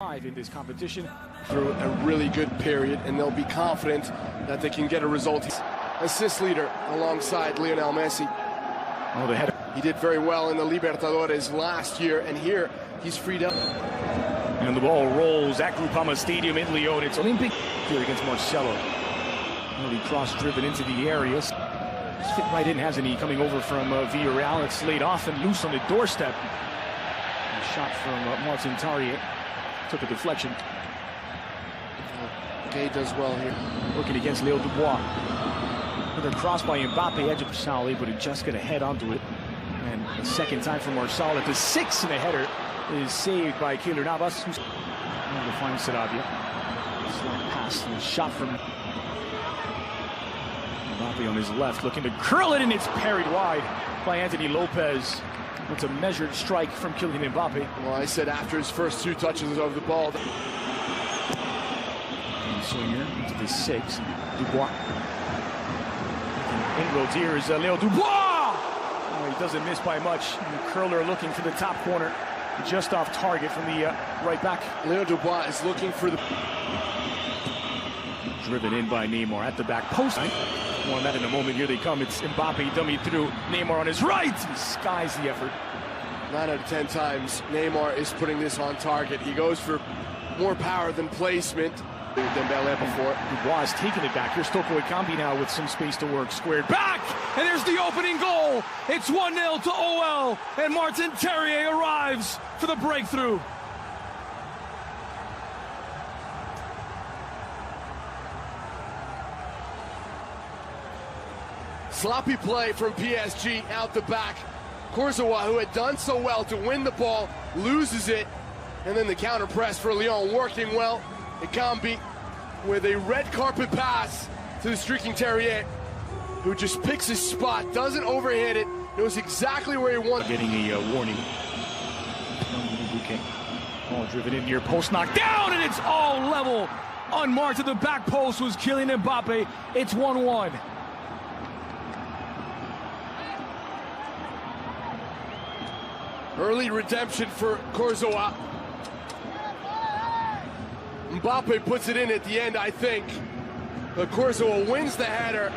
In this competition through a really good period, and they'll be confident that they can get a result. Assist leader alongside Lionel Messi. Oh, the header. He did very well in the Libertadores last year, and here he's freed up. And the ball rolls at Groupama Stadium in Lyon. It's Olympic here against Marcelo. Early cross driven into the area. Just fit right in, hasn't he? Coming over from Villarreal. It's laid off and loose on the doorstep. A shot from Martin Tarrier. Took a deflection. Gay does well here. Working against Leo Dubois. Another cross by Mbappe, edge of Sal, able to just get a head onto it. And a second time for Marsal at the 6, and a header is saved by Keylor Navas, who's able to find Sarabia. Slack pass and a shot from Mbappe on his left, looking to curl it, and it's parried wide by Anthony Lopez. It's a measured strike from Kylian Mbappe. Well, I said after his first 2 touches of the ball. And swinger into the 6. Dubois. Inroads here is Leo Dubois! Oh, he doesn't miss by much. And the curler looking for the top corner. Just off target from the right back. Leo Dubois is looking for the... Driven in by Neymar at the back post. More on that in a moment. Here they come. It's Mbappe dummy through. Neymar on his right. He skies the effort. 9 out of 10 times Neymar is putting this on target. He goes for more power than placement. Dembele before. Dubois is taking it back. Here's Toko Ekambi now with some space to work. Squared back, and there's the opening goal. It's 1-0 to OL, and Martin Tarrier arrives for the breakthrough. Sloppy play from PSG out the back. Recevoir, who had done so well to win the ball, loses it. And then the counter press for Lyon working well. Ekambi with a red carpet pass to the streaking Tarrier, who just picks his spot, doesn't overhit it, knows exactly where he wants. Getting a warning. Ball driven in near post, knocked down, and it's all level. Unmarked at the back post was Kylian Mbappe. It's 1-1. Early redemption for Recevoir. Mbappe puts it in at the end, I think. But Recevoir wins the header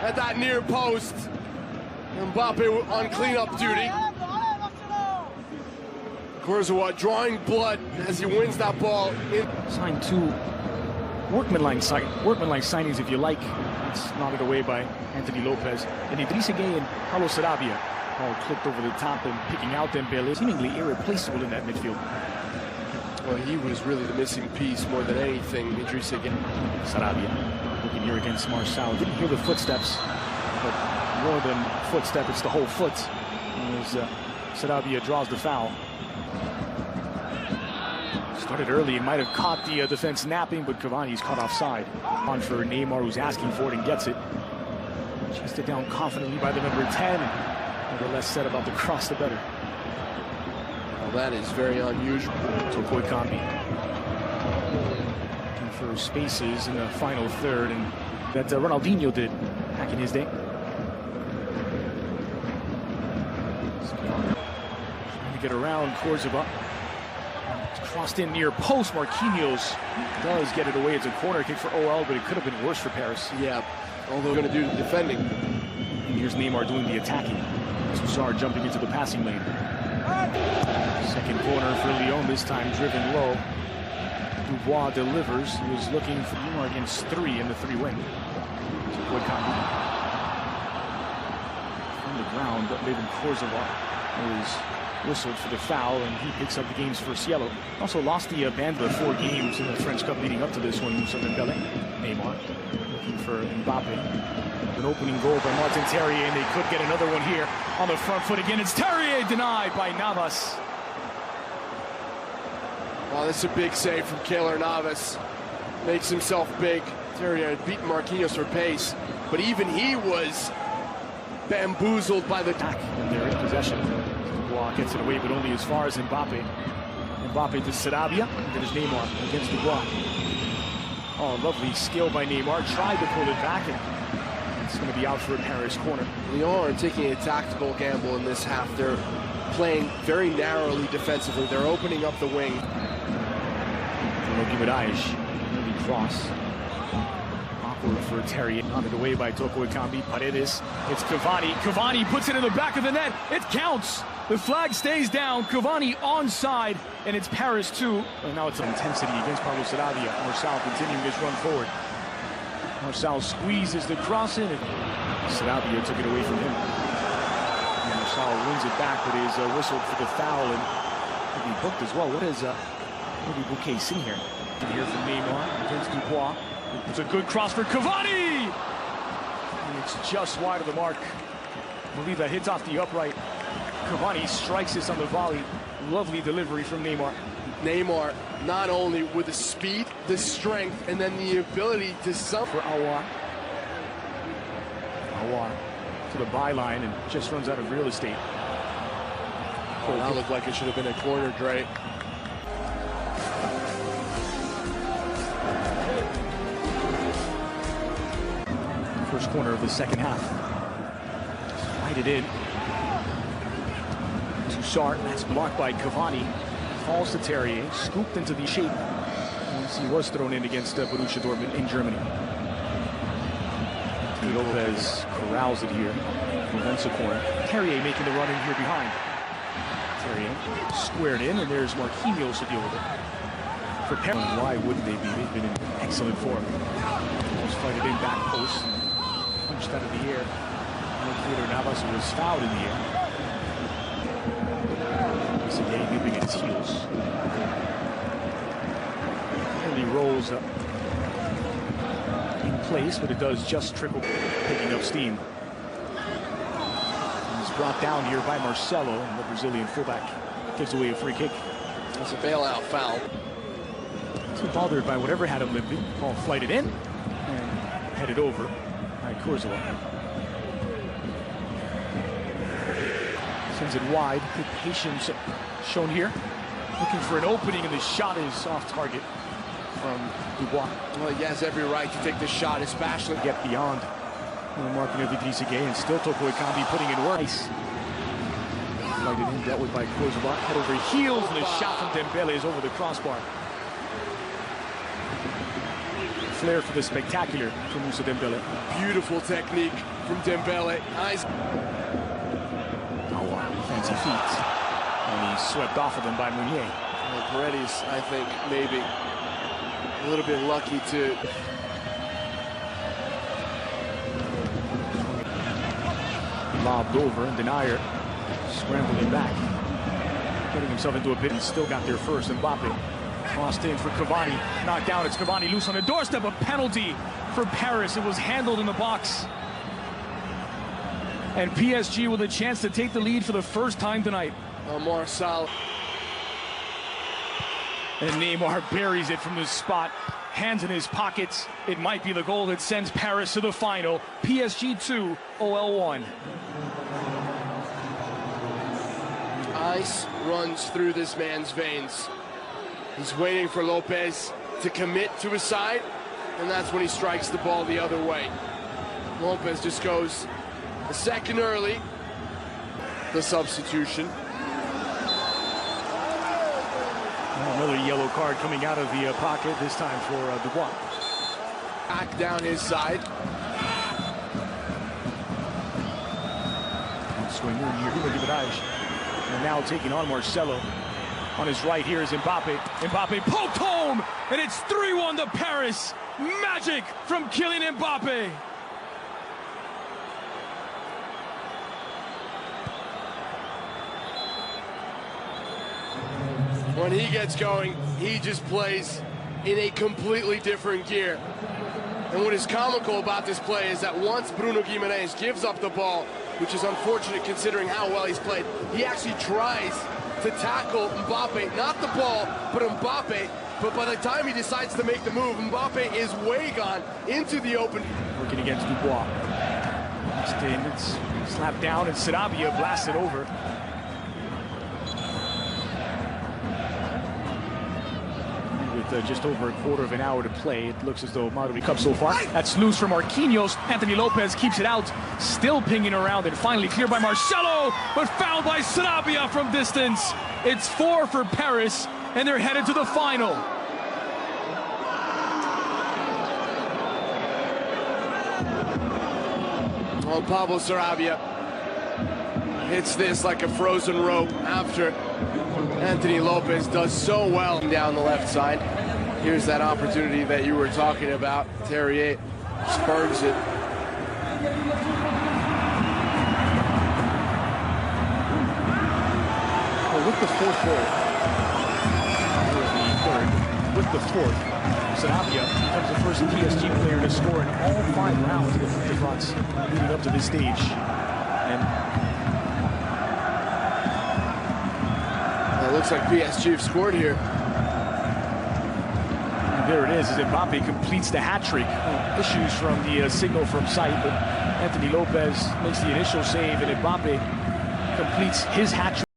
at that near post. Mbappe on cleanup duty. Recevoir drawing blood as he wins that ball. Signed 2 workmanlike signings, if you like. It's nodded away by Anthony Lopez. And Idrissa Gueye and Carlos Sarabia. All clipped over the top and picking out Dembele. Seemingly irreplaceable in that midfield. Well, he was really the missing piece more than anything. Idrissa Gueye. Sarabia looking here against Marcel. Didn't hear the footsteps, but more than footstep, it's the whole foot. As Sarabia draws the foul. Started early, he might have caught the defense napping, but Cavani's caught offside. On for Neymar, who's asking for it and gets it. Chased it down confidently by the number 10. The less said about the cross, the better. Well, that is very unusual. Toko Ekambi looking for spaces in the final third, and that Ronaldinho did back in his day. Trying to get around Recevoir. It's crossed in near post. Marquinhos does get it away. It's a corner kick for OL, but it could have been worse for Paris. Yeah, although going to do the defending. And here's Neymar doing the attacking. Toussaint jumping into the passing lane. Second corner for Lyon, this time driven low. Dubois delivers. He was looking for Neymar against 3 in the 3-wing. From the ground, but David Recevoir was whistled for the foul, and he picks up the games for Cielo. Also lost the band of 4 games in the French Cup leading up to this one. Dembele. Neymar looking for Mbappe. An opening goal by Martin Tarrier, and they could get another one here on the front foot again. It's Tarrier denied by Navas. Well, this is a big save from Keylor Navas. Makes himself big. Tarrier had beaten Marquinhos for pace, but even he was bamboozled by the attack. And they're in possession. Dubois gets it away, but only as far as Mbappe. Mbappe to Sarabia, and there's Neymar against Dubois. Oh, lovely skill by Neymar. Tried to pull it back, and it's going to be out for a Paris corner. Lyon are taking a tactical gamble in this half. They're playing very narrowly defensively. They're opening up the wing. Guimaraes. Early cross. Awkward for Terry. Knocked away by Toko Ekambi. Paredes. It's Cavani. Cavani puts it in the back of the net. It counts. The flag stays down. Cavani onside. And it's Paris too. And now it's intensity against Pablo Sarabia. Marçal continuing his run forward. Marçal squeezes the cross in. And Sarabia took it away from him. And Marçal wins it back, but is whistled for the foul. And will be booked as well. What is maybe Bouquet in here? Here from Neymar against Dubois. It's a good cross for Cavani! And it's just wide of the mark. I believe that hits off the upright. Cavani strikes this on the volley. Lovely delivery from Neymar. Neymar, not only with the speed, the strength, and then the ability to for Aouar. Aouar to the byline and just runs out of real estate. Oh, that looked like it should have been a corner, Dre. First corner of the second half. Slide it in. Toussart, that's blocked by Cavani. Falls to Terrier, scooped into the shape. Once he was thrown in against Borussia Dortmund in Germany. Lopez corrals it here. Prevents a corner. Terrier making the run in here behind. Terrier squared in, and there's Marquinhos to deal with it. For Paris, why wouldn't they be? They've been in excellent form. Just fight it in back post. Punched out of the air. Midfielder Navas was fouled in the air. Again, nipping at his heels. And he rolls up in place, but it does just trickle, picking up steam. He's brought down here by Marcelo, and the Brazilian fullback gives away a free kick. It's a bailout foul. Too bothered by whatever had him limping. Ball flighted in and headed over by Kurzawa. Sends it wide. Good patience shown here. Looking for an opening, and the shot is off target from Dubois. Well, he has every right to take the shot, especially. Get beyond the marking of Idrissa Gueye, and still Toko Ekambi putting in work. Nice. Flighted in, dealt with by Kurzawa. Head over heels, and the shot from Dembele is over the crossbar. Flair for the spectacular from Moussa Dembele. Beautiful technique from Dembele. Nice. Fancy feet. And he's swept off of them by Meunier. Well, Paredes, I think, maybe a little bit lucky to... Lobbed over, and Denier scrambling back. Getting himself into a pit. He still got there first. Mbappe crossed in for Cavani. Knocked down. It's Cavani loose on the doorstep. A penalty for Paris. It was handled in the box. And PSG with a chance to take the lead for the first time tonight. Marçal. And Neymar buries it from the spot. Hands in his pockets. It might be the goal that sends Paris to the final. PSG 2, OL 1. Ice runs through this man's veins. He's waiting for Lopez to commit to his side, and that's when he strikes the ball the other way. Lopez just goes a second early. The substitution. Another yellow card coming out of the pocket, this time for Dubois. Back down his side. Swinger in here, Guimaraes. And now taking on Marcelo. On his right here is Mbappe. Mbappe poked home, and it's 3-1 to Paris. Magic from Kylian Mbappe. When he gets going, he just plays in a completely different gear. And what is comical about this play is that once Bruno Guimaraes gives up the ball, which is unfortunate considering how well he's played, he actually tries to tackle Mbappe, not the ball, but Mbappe. But by the time he decides to make the move, Mbappe is way gone into the open. Working against Dubois. It's slapped down, and Sarabia blasted over. With just over a quarter of an hour to play, it looks as though Madrid Cup so far. That's loose for Marquinhos. Anthony Lopez keeps it out, still pinging around, and finally cleared by Marcelo, but fouled by Sarabia from distance. It's 4 for Paris, and they're headed to the final. on Pablo Sarabia. Hits this like a frozen rope after Anthony Lopez does so well down the left side. Here's that opportunity that you were talking about. Terrier spurns it. Well, with the fourth goal, with the fourth, Sarabia becomes the first PSG player to score in all 5 rounds of the France leading up to this stage. And it looks like PSG have scored here. And there it is, as Mbappe completes the hat-trick. Issues from the signal from sight, but Anthony Lopez makes the initial save, and Mbappe completes his hat-trick.